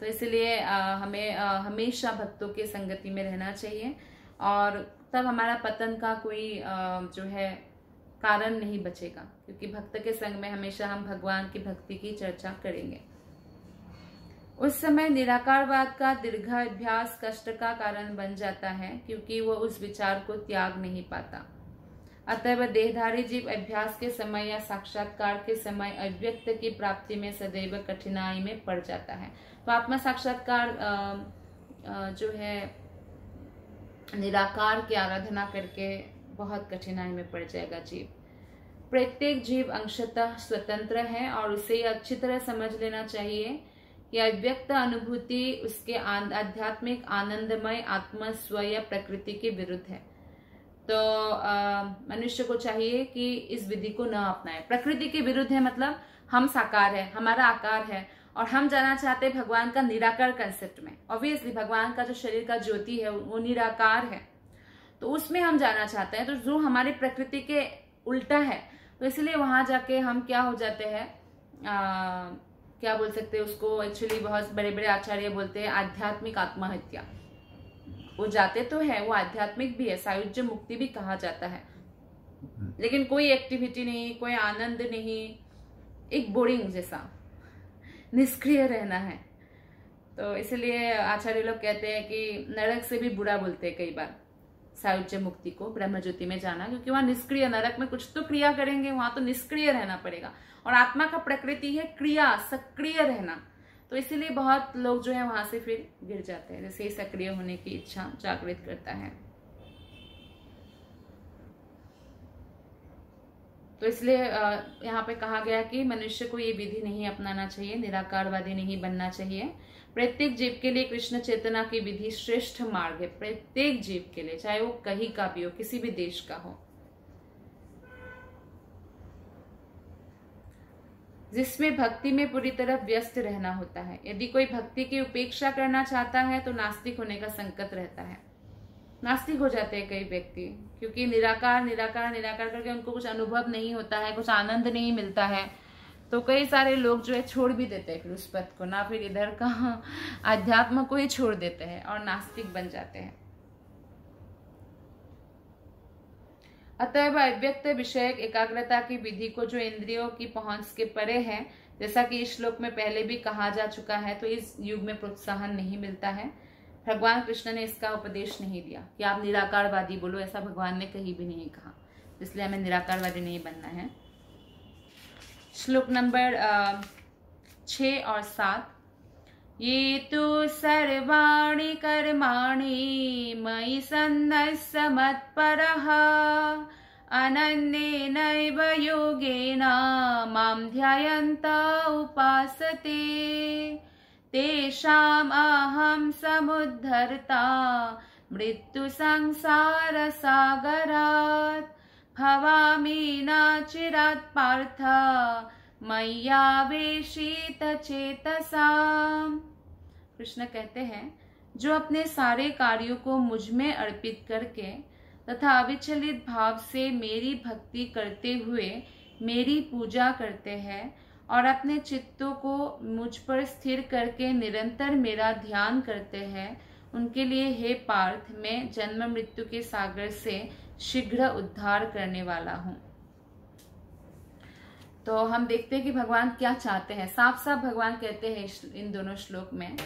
तो इसलिए हमें हमेशा भक्तों के संगति में रहना चाहिए, और तब हमारा पतन का कोई जो है कारण नहीं बचेगा, क्योंकि भक्त के संग में हमेशा हम भगवान की भक्ति की चर्चा करेंगे। उस समय निराकारवाद का दीर्घ अभ्यास कष्ट का कारण बन जाता है, क्योंकि वह उस विचार को त्याग नहीं पाता। अतः वह देहधारी जीव अभ्यास के समय या साक्षात्कार के समय अव्यक्त की प्राप्ति में सदैव कठिनाई में पड़ जाता है। तो आत्मा साक्षात्कार जो है निराकार की आराधना करके बहुत कठिनाई में पड़ जाएगा जीव। प्रत्येक जीव अंशतः स्वतंत्र है, और उसे अच्छी तरह समझ लेना चाहिए कि अव्यक्त अनुभूति उसके आध्यात्मिक आनंदमय आत्म स्वयं प्रकृति के विरुद्ध है। तो मनुष्य को चाहिए कि इस विधि को न अपनाए। प्रकृति के विरुद्ध है मतलब हम साकार है, हमारा आकार है, और हम जाना चाहते हैं भगवान का निराकार कंसेप्ट में। ऑब्वियसली भगवान का जो शरीर का ज्योति है वो निराकार है, तो उसमें हम जाना चाहते हैं, तो जो हमारी प्रकृति के उल्टा है। तो इसलिए वहां जाके हम क्या हो जाते हैं, क्या बोल सकते हैं उसको, एक्चुअली बहुत बड़े बड़े आचार्य बोलते हैं आध्यात्मिक आत्महत्या। वो जाते तो है, वो आध्यात्मिक भी है, सायुज्य मुक्ति भी कहा जाता है, लेकिन कोई एक्टिविटी नहीं, कोई आनंद नहीं, एक बोरिंग जैसा निष्क्रिय रहना है। तो इसलिए आचार्य लोग कहते हैं कि नरक से भी बुरा बोलते हैं कई बार सायुज्य मुक्ति को, ब्रह्मज्योति में जाना, क्योंकि वहां निष्क्रिय, नरक में कुछ तो क्रिया करेंगे, वहां तो निष्क्रिय रहना पड़ेगा। और आत्मा का प्रकृति है क्रिया, सक्रिय रहना। तो इसीलिए बहुत लोग जो है वहां से फिर गिर जाते हैं, जैसे ही सक्रिय होने की इच्छा जागृत करता है। तो इसलिए यहाँ पे कहा गया कि मनुष्य को ये विधि नहीं अपनाना चाहिए, निराकारवादी नहीं बनना चाहिए। प्रत्येक जीव के लिए कृष्ण चेतना की विधि श्रेष्ठ मार्ग है, प्रत्येक जीव के लिए, चाहे वो कहीं का भी हो, किसी भी देश का हो, जिसमें भक्ति में पूरी तरह व्यस्त रहना होता है। यदि कोई भक्ति की उपेक्षा करना चाहता है तो नास्तिक होने का संकट रहता है। नास्तिक हो जाते हैं कई व्यक्ति, क्योंकि निराकार निराकार निराकार करके उनको कुछ अनुभव नहीं होता है, कुछ आनंद नहीं मिलता है। तो कई सारे लोग जो है छोड़ भी देते हैं फिर उस पथ को, ना फिर इधर का अध्यात्म को ही छोड़ देते हैं और नास्तिक बन जाते हैं। अतएव अव्यक्त विषयक एकाग्रता की विधि को जो इंद्रियों की पहुंच के परे है, जैसा कि इस श्लोक में पहले भी कहा जा चुका है, तो इस युग में प्रोत्साहन नहीं मिलता है। भगवान कृष्ण ने इसका उपदेश नहीं दिया कि आप निराकारवादी बोलो, ऐसा भगवान ने कहीं भी नहीं कहा, इसलिए हमें निराकारवादी नहीं बनना है। श्लोक नंबर 6 और 7, ये तो सर्वाणि कर्माणि मयि सन्न्यस्य मत्परः अनन्येनैव योगेन मां ध्यायन्त उपासते तेषाम् अहं समुद्धर्ता मृत्यु संसार सागरात् भवामि न चिरात् पार्थ मय्यावेशित चेतसाम्। कृष्ण कहते हैं, जो अपने सारे कार्यों को मुझ में अर्पित करके तथा अविचलित भाव से मेरी भक्ति करते हुए मेरी पूजा करते हैं और अपने चित्तों को मुझ पर स्थिर करके निरंतर मेरा ध्यान करते हैं, उनके लिए हे पार्थ मैं जन्म मृत्यु के सागर से शीघ्र उद्धार करने वाला हूँ। तो हम देखते हैं कि भगवान क्या चाहते हैं। साफ साफ भगवान कहते हैं इन दोनों श्लोक में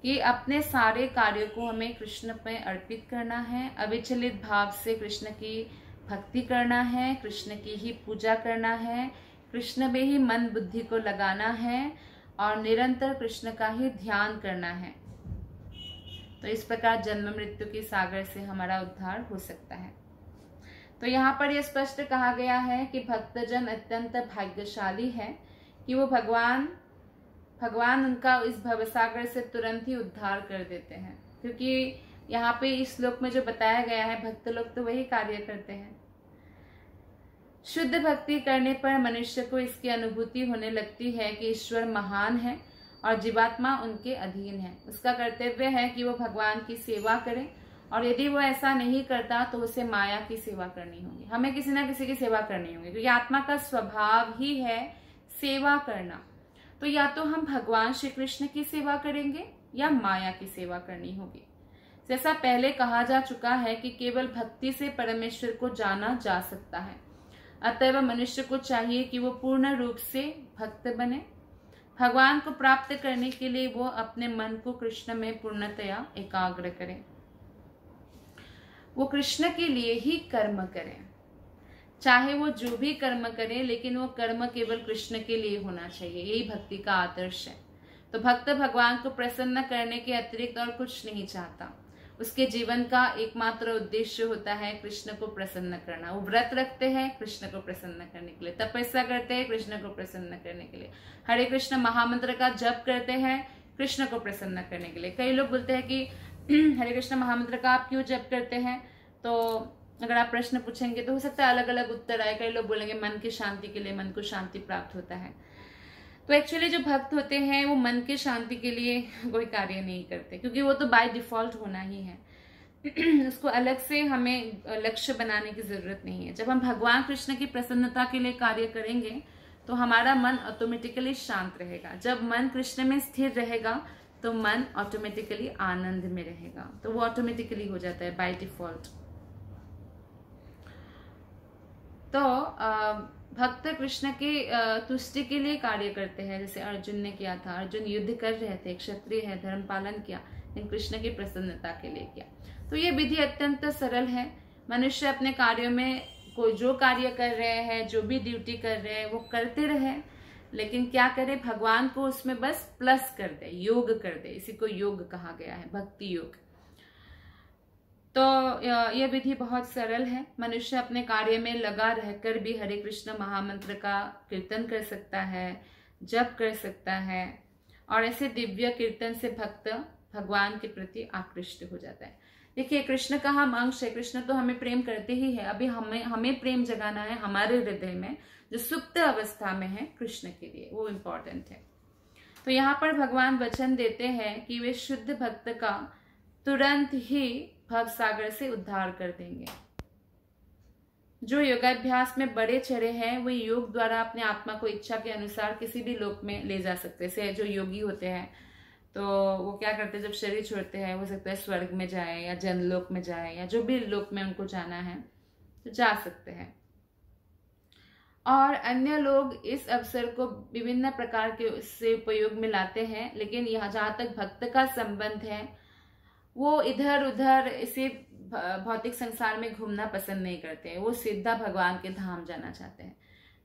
कि अपने सारे कार्यों को हमें कृष्ण पे अर्पित करना है, अविचलित भाव से कृष्ण की भक्ति करना है, कृष्ण की ही पूजा करना है, कृष्ण में ही मन बुद्धि को लगाना है और निरंतर कृष्ण का ही ध्यान करना है। तो इस प्रकार जन्म मृत्यु के सागर से हमारा उद्धार हो सकता है। तो यहाँ पर यह स्पष्ट कहा गया है कि भक्तजन अत्यंत भाग्यशाली है कि वो भगवान उनका इस भवसागर से तुरंत ही उद्धार कर देते हैं, क्योंकि यहाँ पे इस श्लोक में जो बताया गया है भक्त लोग तो वही कार्य करते हैं। शुद्ध भक्ति करने पर मनुष्य को इसकी अनुभूति होने लगती है कि ईश्वर महान है और जीवात्मा उनके अधीन है। उसका कर्तव्य है कि वो भगवान की सेवा करे, और यदि वो ऐसा नहीं करता तो उसे माया की सेवा करनी होगी। हमें किसी ना किसी की सेवा करनी होगी, क्योंकि आत्मा का स्वभाव ही है सेवा करना। तो या तो हम भगवान श्री कृष्ण की सेवा करेंगे या माया की सेवा करनी होगी। जैसा पहले कहा जा चुका है कि केवल भक्ति से परमेश्वर को जाना जा सकता है। अतएव मनुष्य को चाहिए कि वो पूर्ण रूप से भक्त बने। भगवान को प्राप्त करने के लिए वो अपने मन को कृष्ण में पूर्णतया एकाग्र करें, वो कृष्ण के लिए ही कर्म करें। चाहे वो जो भी कर्म करे, लेकिन वो कर्म केवल कृष्ण के लिए होना चाहिए। यही भक्ति का आदर्श है। तो भक्त भगवान को प्रसन्न करने के अतिरिक्त और कुछ नहीं चाहता। उसके जीवन का एकमात्र उद्देश्य होता है कृष्ण को प्रसन्न करना। वो व्रत रखते हैं कृष्ण को प्रसन्न करने के लिए, तपस्या करते हैं कृष्ण को प्रसन्न करने के लिए, हरे कृष्ण महामंत्र का जप करते हैं कृष्ण को प्रसन्न करने के लिए। कई लोग बोलते हैं कि हरे कृष्ण महामंत्र का आप क्यों जप करते हैं? तो अगर आप प्रश्न पूछेंगे तो हो सकता है अलग अलग उत्तर आए। कई लोग बोलेंगे मन की शांति के लिए, मन को शांति प्राप्त होता है। तो एक्चुअली जो भक्त होते हैं वो मन के शांति के लिए कोई कार्य नहीं करते, क्योंकि वो तो बाय डिफॉल्ट होना ही है। उसको अलग से हमें लक्ष्य बनाने की जरूरत नहीं है। जब हम भगवान कृष्ण की प्रसन्नता के लिए कार्य करेंगे तो हमारा मन ऑटोमेटिकली शांत रहेगा। जब मन कृष्ण में स्थिर रहेगा तो मन ऑटोमेटिकली आनंद में रहेगा। तो वो ऑटोमेटिकली हो जाता है बाय डिफॉल्ट। तो भक्त कृष्ण के तुष्टि के लिए कार्य करते हैं, जैसे अर्जुन ने किया था। अर्जुन युद्ध कर रहे थे, क्षत्रिय है, धर्म पालन किया, लेकिन कृष्ण की प्रसन्नता के लिए किया। तो ये विधि अत्यंत सरल है। मनुष्य अपने कार्यों में कोई जो कार्य कर रहे हैं, जो भी ड्यूटी कर रहे हैं, वो करते रहे, लेकिन क्या करे, भगवान को उसमें बस प्लस कर दे, योग कर दे। इसी को योग कहा गया है, भक्ति योग। तो यह विधि बहुत सरल है। मनुष्य अपने कार्य में लगा रहकर भी हरे कृष्ण महामंत्र का कीर्तन कर सकता है, जप कर सकता है, और ऐसे दिव्य कीर्तन से भक्त भगवान के प्रति आकृष्ट हो जाता है। देखिए, कृष्ण का हम अंश है, कृष्ण तो हमें प्रेम करते ही है। अभी हमें प्रेम जगाना है हमारे हृदय में, जो सुप्त अवस्था में है कृष्ण के लिए, वो इम्पोर्टेंट है। तो यहाँ पर भगवान वचन देते हैं कि वे शुद्ध भक्त का तुरंत ही भव सागर से उद्धार कर देंगे। जो योगाभ्यास में बड़े चढ़े हैं वो योग द्वारा अपने आत्मा को इच्छा के अनुसार किसी भी लोक में ले जा सकते हैं। जैसे जो योगी होते हैं तो वो क्या करते हैं, जब शरीर छोड़ते हैं, हो सकता है स्वर्ग में जाए या जनलोक में जाए या जो भी लोक में उनको जाना है तो जा सकते हैं। और अन्य लोग इस अवसर को विभिन्न प्रकार के से उपयोग में लाते हैं, लेकिन यहाँ जहाँ तक भक्त का संबंध है वो इधर उधर इसे भौतिक संसार में घूमना पसंद नहीं करते हैं। वो सीधा भगवान के धाम जाना चाहते हैं,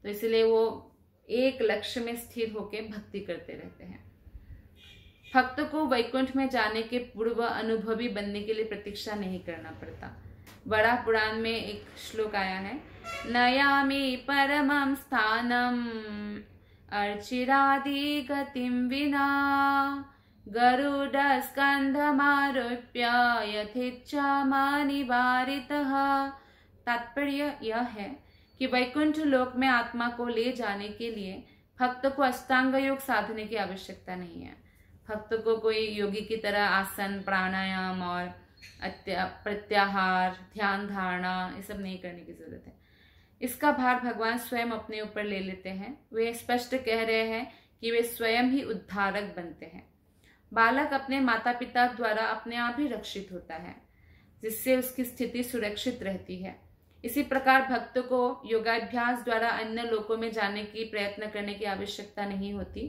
तो इसलिए वो एक लक्ष्य में स्थिर होकर भक्ति करते रहते हैं। भक्त को वैकुंठ में जाने के पूर्व अनुभवी बनने के लिए प्रतीक्षा नहीं करना पड़ता। बड़ा पुराण में एक श्लोक आया है, नयामि परमं स्थानम अर्चिरादि गतिम विना गरुड स्कंधमारोप्य यथेच्छामानिवारितः। तात्पर्य यह है कि वैकुंठ लोक में आत्मा को ले जाने के लिए भक्त को अष्टांग योग साधने की आवश्यकता नहीं है। भक्त को कोई योगी की तरह आसन, प्राणायाम और प्रत्याहार, ध्यान धारणा ये सब नहीं करने की जरूरत है। इसका भार भगवान स्वयं अपने ऊपर ले लेते हैं। वे स्पष्ट कह रहे हैं कि वे स्वयं ही उद्धारक बनते हैं। बालक अपने माता पिता द्वारा अपने आप ही रक्षित होता है, जिससे उसकी स्थिति सुरक्षित रहती है। इसी प्रकार भक्त को योगाभ्यास द्वारा अन्य लोकों में जाने की प्रयत्न करने की आवश्यकता नहीं होती,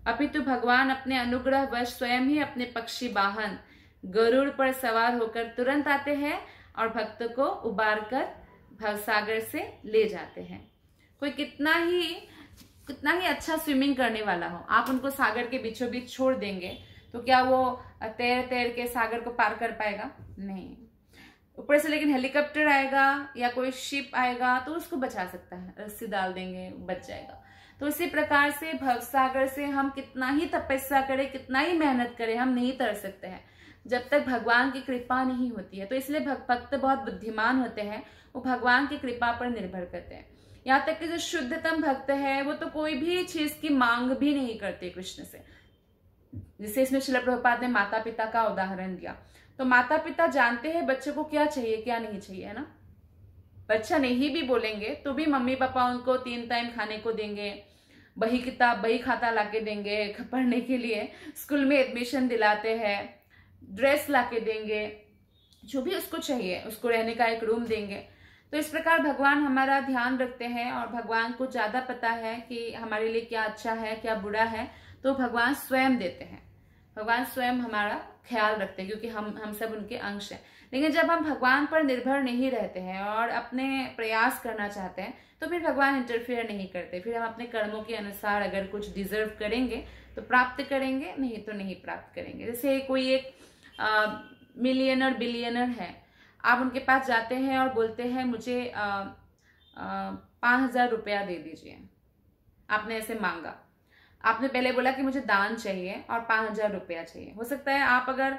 अपितु भगवान अपने अनुग्रह वश स्वयं ही अपने पक्षी वाहन गरुड़ पर सवार होकर तुरंत आते हैं और भक्त को उबार कर भवसागर से ले जाते हैं। कोई कितना ही अच्छा स्विमिंग करने वाला हो, आप उनको सागर के बीचों बीच छोड़ देंगे तो क्या वो तैर तैर के सागर को पार कर पाएगा? नहीं। ऊपर से लेकिन हेलीकॉप्टर आएगा या कोई शिप आएगा तो उसको बचा सकता है, रस्सी डाल देंगे, बच जाएगा। तो इसी प्रकार से भवसागर से हम कितना ही तपस्या करें, कितना ही मेहनत करें, हम नहीं तर सकते हैं जब तक भगवान की कृपा नहीं होती है। तो इसलिए भक्त बहुत बुद्धिमान होते हैं, वो भगवान की कृपा पर निर्भर करते हैं। यहाँ तक कि जो शुद्धतम भक्त है वो तो कोई भी चीज की मांग भी नहीं करते कृष्ण से। जिसे इसमें श्रील प्रभुपाद ने माता पिता का उदाहरण दिया। तो माता पिता जानते हैं बच्चे को क्या चाहिए क्या नहीं चाहिए, है ना। बच्चा नहीं भी बोलेंगे तो भी मम्मी पापा उनको 3 टाइम खाने को देंगे, बही खाता लाके देंगे पढ़ने के लिए, स्कूल में एडमिशन दिलाते हैं, ड्रेस लाके देंगे, जो भी उसको चाहिए, उसको रहने का एक रूम देंगे। तो इस प्रकार भगवान हमारा ध्यान रखते हैं और भगवान को ज्यादा पता है कि हमारे लिए क्या अच्छा है क्या बुरा है, तो भगवान स्वयं देते हैं। भगवान स्वयं हमारा ख्याल रखते हैं क्योंकि हम सब उनके अंश हैं। लेकिन जब हम भगवान पर निर्भर नहीं रहते हैं और अपने प्रयास करना चाहते हैं तो फिर भगवान इंटरफेयर नहीं करते। फिर हम अपने कर्मों के अनुसार अगर कुछ डिजर्व करेंगे तो प्राप्त करेंगे, नहीं तो नहीं प्राप्त करेंगे। जैसे कोई एक मिलियनर बिलियनर है, आप उनके पास जाते हैं और बोलते हैं मुझे 5,000 रुपया दे दीजिए। आपने ऐसे मांगा, आपने पहले बोला कि मुझे दान चाहिए और 5,000 रुपया चाहिए। हो सकता है आप अगर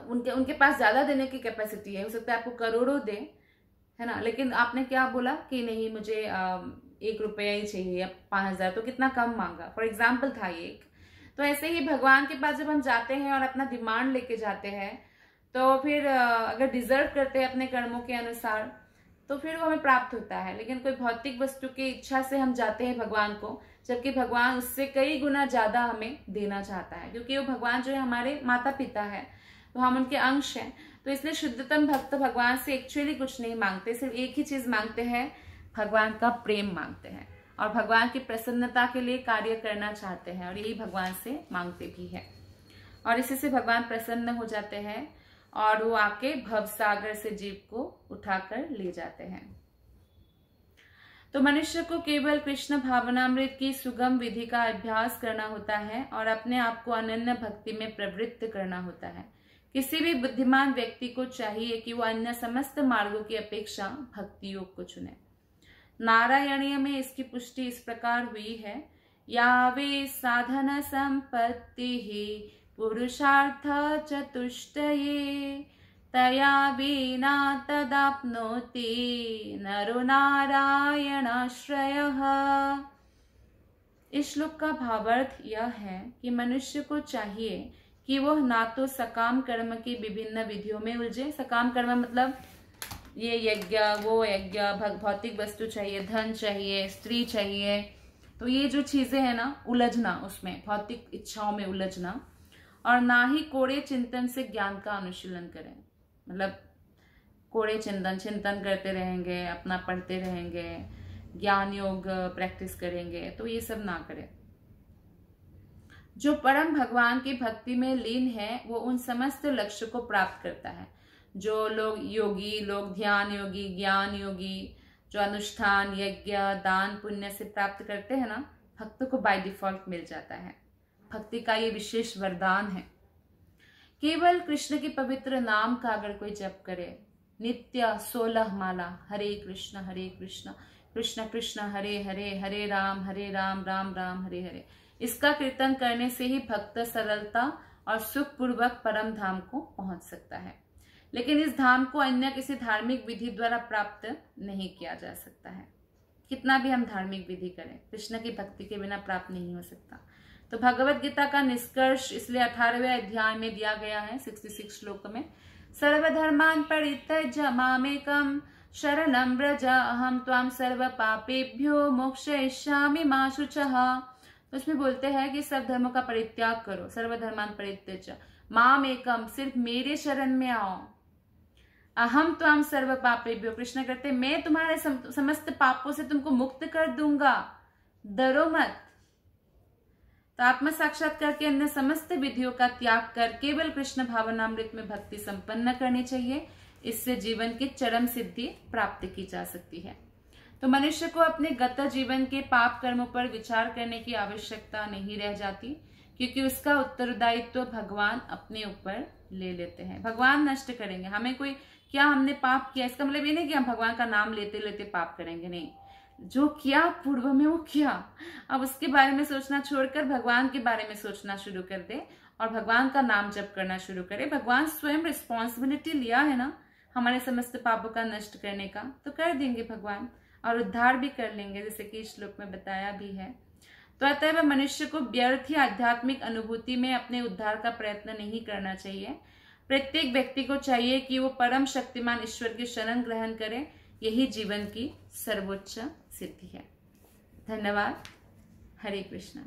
उनके पास ज्यादा देने की कैपेसिटी है, हो सकता है आपको करोड़ों दे, है ना, लेकिन आपने क्या बोला कि नहीं मुझे 1 रुपया ही चाहिए, 5,000 तो कितना कम मांगा। फॉर एग्जाम्पल था ये एक। तो ऐसे ही भगवान के पास जब हम जाते हैं और अपना डिमांड लेके जाते हैं तो फिर अगर डिजर्व करते हैं अपने कर्मों के अनुसार तो फिर वो हमें प्राप्त होता है। लेकिन कोई भौतिक वस्तु की इच्छा से हम जाते हैं भगवान को, जबकि भगवान उससे कई गुना ज्यादा हमें देना चाहता है, क्योंकि वो भगवान जो है हमारे माता पिता है, तो हम उनके अंश हैं। तो इसलिए शुद्धतम भक्त भगवान से एक्चुअली कुछ नहीं मांगते, सिर्फ एक ही चीज मांगते हैं, भगवान का प्रेम मांगते हैं और भगवान की प्रसन्नता के लिए कार्य करना चाहते हैं और यही भगवान से मांगते भी हैं। और इसी से भगवान प्रसन्न हो जाते हैं और वो आके भवसागर से जीव को उठाकर ले जाते हैं। तो मनुष्य को केवल कृष्ण भावनामृत की सुगम विधि का अभ्यास करना होता है और अपने आप को अनन्य भक्ति में प्रवृत्त करना होता है। किसी भी बुद्धिमान व्यक्ति को चाहिए कि वो अन्य समस्त मार्गों की अपेक्षा भक्ति योग को चुने। नारायणीय में इसकी पुष्टि इस प्रकार हुई है, यावे साधन संपत्ति पुरुषार्थ चतुष्टये तया विना तदाप्नोति नरो नारायणाश्रयः। इस श्लोक का भावार्थ यह है कि मनुष्य को चाहिए कि वह ना तो सकाम कर्म की विभिन्न विधियों में उलझे। सकाम कर्म मतलब ये यज्ञ वो यज्ञ, भौतिक वस्तु चाहिए, धन चाहिए, स्त्री चाहिए, तो ये जो चीजें हैं ना, उलझना, उसमें भौतिक इच्छाओं में उलझना, और ना ही कोड़े चिंतन से ज्ञान का अनुशीलन करें। मतलब कोड़े चिंतन करते रहेंगे, अपना पढ़ते रहेंगे, ज्ञान योग प्रैक्टिस करेंगे, तो ये सब ना करें। जो परम भगवान की भक्ति में लीन है वो उन समस्त लक्ष्य को प्राप्त करता है। जो लोग योगी, लोग ध्यान योगी, ज्ञान योगी, जो अनुष्ठान, यज्ञ, दान, पुण्य से प्राप्त करते हैं ना, भक्त को बाय डिफॉल्ट मिल जाता है। भक्ति का ये विशेष वरदान है। केवल कृष्ण के पवित्र नाम का अगर कोई जप करे, नित्य 16 माला, हरे कृष्ण कृष्ण कृष्ण हरे हरे, हरे राम राम राम हरे हरे, इसका कीर्तन करने से ही भक्त सरलता और सुखपूर्वक परम धाम को पहुंच सकता है। लेकिन इस धाम को अन्य किसी धार्मिक विधि द्वारा प्राप्त नहीं किया जा सकता है। कितना भी हम धार्मिक विधि करें, कृष्ण की भक्ति के बिना प्राप्त नहीं हो सकता। तो भगवत गीता का निष्कर्ष इसलिए 18वें अध्याय में दिया गया है 66 श्लोक में, सर्वधर्मान् परित्यज्य मामेकं शरणं व्रज अहं त्वां सर्व पापेभ्यो मोक्षयिष्यामि मा शुचः। तो उसमें बोलते हैं कि सब धर्मों का परित्याग करो, सर्वधर्मान् परित्यज्य मामेकं, सिर्फ मेरे शरण में आओ, अहम त्वां सर्व पापेभ्यो, कृष्ण कहते मैं तुम्हारे समस्त पापों से तुमको मुक्त कर दूंगा, डरो मत। तो आत्म साक्षात्कार के अन्य समस्त विधियों का त्याग कर केवल कृष्ण भावनामृत में भक्ति संपन्न करनी चाहिए। इससे जीवन की चरम सिद्धि प्राप्त की जा सकती है। तो मनुष्य को अपने गत जीवन के पाप कर्मों पर विचार करने की आवश्यकता नहीं रह जाती, क्योंकि उसका उत्तरदायित्व भगवान अपने ऊपर ले लेते हैं। भगवान नष्ट करेंगे। हमें कोई क्या हमने पाप किया, इसका मतलब ये नहीं कि हम भगवान का नाम लेते लेते पाप करेंगे, नहीं। जो किया पूर्व में वो किया, अब उसके बारे में सोचना छोड़कर भगवान के बारे में सोचना शुरू कर दे और भगवान का नाम जप करना शुरू करे। भगवान स्वयं रिस्पॉन्सिबिलिटी लिया है ना हमारे समस्त पापों का नष्ट करने का, तो कर देंगे भगवान और उद्धार भी कर लेंगे, जैसे कि इस श्लोक में बताया भी है। तो अतः मनुष्य को व्यर्थ ही आध्यात्मिक अनुभूति में अपने उद्धार का प्रयत्न नहीं करना चाहिए। प्रत्येक व्यक्ति को चाहिए कि वो परम शक्तिमान ईश्वर की शरण ग्रहण करे। यही जीवन की सर्वोच्च सिद्धि है। धन्यवाद। हरे कृष्णा।